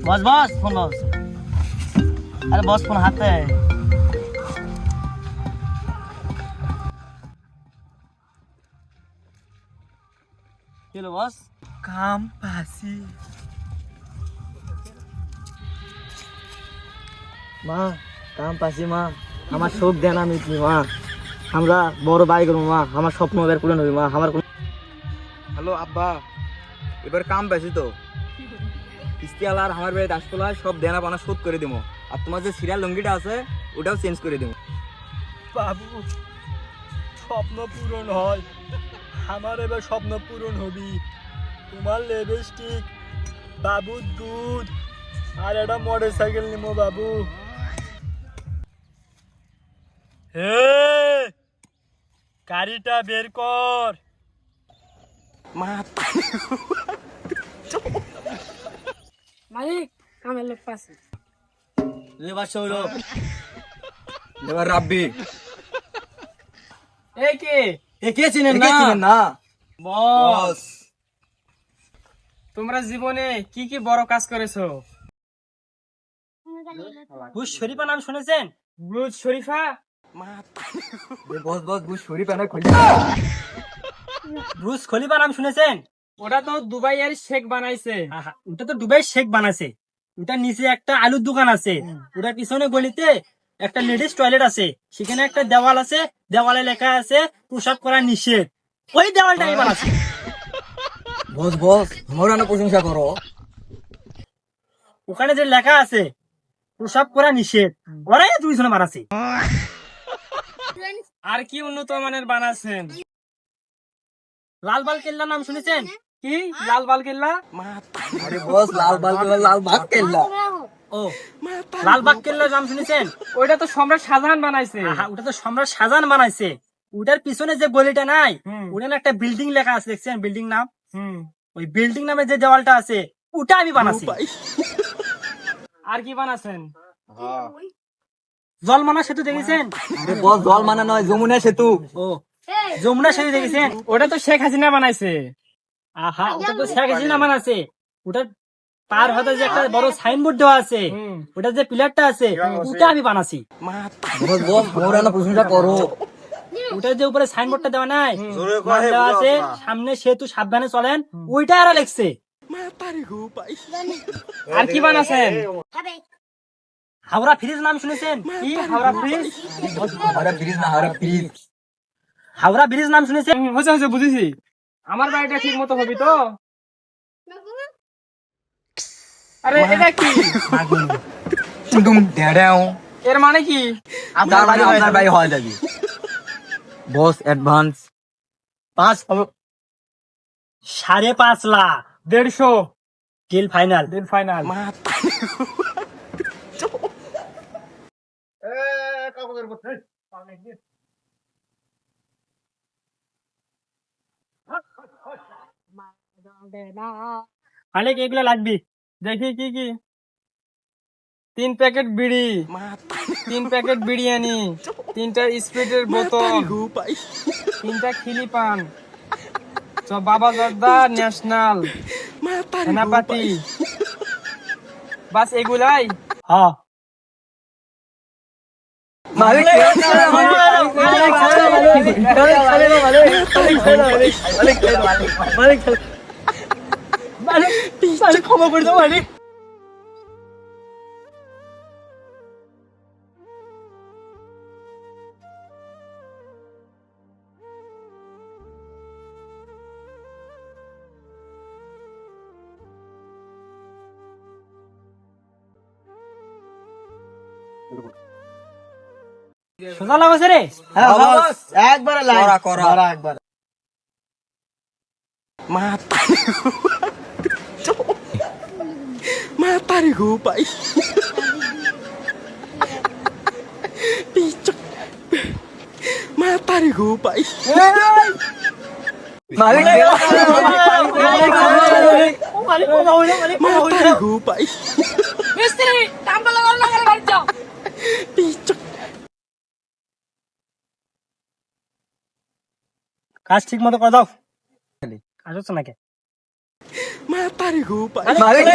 বস boss phone বস। আরে boss phone হাতে। কি হলো বস? কাম পাসি। মা কাম পাইছি মা, আমার শোক দেন আমি মা, আমরা বড় বাড়ি করবো মা, আমার স্বপ্ন এবার পূরণ হবে মা। আমার হ্যালো আব্বা, এবার কাম পাইছি তো, কিস্তিওয়ালা আর আমার বাড়িতে আসপলা সব দেনা পানা শোধ করে দিব। আর তোমার যে সিরিয়াল লঙ্গিটা আছে ওটাও চেঞ্জ করে দিব। বাবু, স্বপ্ন পূরণ হয়, আমার এবার স্বপ্ন পূরণ হবি। তোমার লিপস্টিক, বাবুর দুধ আর একটা মোটর সাইকেল নিবো বাবু। হে, গাড়িটা বের কর। মালিক কামের লোক পাশে। এবার রাব্বি এই কে? কে চিনেন কে চিনেন না? বস, তোমরা জীবনে কি কি বড় কাজ করেছো? বুশ শরীফা নাম শুনেছেন? বুর্জ শরীফা? বস বস বুঝ শরীফ এনে খুলি। ব্রুস খলিফা নাম শুনেছেন? ওটা তো দুবাইয়ের শেখ বানাইছে। ওটা তো দুবাই শেখ বানাছে। ওটার নিচে একটা আলুর দোকান আছে, ওটার পিছনে গলিতে একটা লেডিস টয়লেট আছে, সেখানে একটা দেওয়াল আছে, দেওয়ালে লেখা আছে প্রসাব করা নিষেধ। ওই দেওয়ালটা আমি বানাচ্ছি। বস বস মোরা না প্রশংসা করো। ওখানে যে লেখা আছে প্রসাব করা নিষেধ, ওরাই দুই জনে বানাচ্ছে। আর কি উন্নত মানের বানাচ্ছেন? লালবাল কেল্লা নাম শুনেছেন? কি লাল বাল কেল্লা? আরে বস লাল বাল লাল ভাগ কেল্লা। ও লালবাগ কেল্লার নাম শুনেছেন? ওইটা তো সম্রাট শাহজাহান বানাইছে। ওটা তো সম্রাট শাহজাহান বানাইছে। ওটার পিছনে যে গলিটা নাই, ওখানে একটা বিল্ডিং লেখা আছে, দেখছেন বিল্ডিং নাম? ওই বিল্ডিং নামে যে দেওয়ালটা আছে ওটা আমি বানাচ্ছি। আর কি বানাচ্ছেন? জলমানা সেতু দেখেছেন? আরে বস জল মানে নয়, যমুনা সেতু। ও যমুনা সেতু দেখেছেন? ওটা তো শেখ হাসিনা বানাইছে। ওটা তো শেখ হাসিনা বানাচ্ছে। ওটার পার হতে যে একটা বড় সাইনবোর্ড দেওয়া আছে, ওটা যে পিলারটা আছে ওটা আমি বানাচ্ছি। বস বস মোরা না প্রশংসা করো। ওটার যে উপরে সাইনবোর্ডটা দেওয়া নাই, নাম দেওয়া আছে সামনে সেতু সাবধানে চলেন, ওইটা আর লিখছে। আর কি বানাচ্ছেন? হাওড়া ব্রিজ নাম শুনেছেন? কি হাওড়া ব্রিজ? হাওড়া ব্রিজ না, হাওড়া ব্রিজ। হাওড়া ব্রিজ নাম শুনেছেন? হয়েছে হয়েছে, বুঝেছি। আমার বাড়িটা ঠিক মতো হবি তো? আরে এটা কি? টুম ড্যাডাও। এর মানে কি? আপনার বাড়ি হয়ে যাবে। Boss advance 5.5 lakh. 150 deal final. দিন ফাইনাল। অনেক এগুলো লাগবে। দেখি কি কি। 3 প্যাকেট বিড়ি, 3 প্যাকেট বিরিয়ানি, 3টা স্প্রিটের বোতল, 3টা খিলি পান, বাবা জর্দা ন্যাশনাল, হেনাপাতি, বাস এগুলাই। হ্যাঁ ক্ষমা করে দাও মালিক। সোজা লাগাছে রে। একবারে লাইন করা একবার। মাতারি গো পাই। মাতারি গো পাই। মালিক মাতারি গো পাই। মিস্ত্রি টাম্বা লাগাল না করে বাড়ি যাও। কাজ ঠিক মতো করে দাও। কাজ হচ্ছে নাকি? মালিক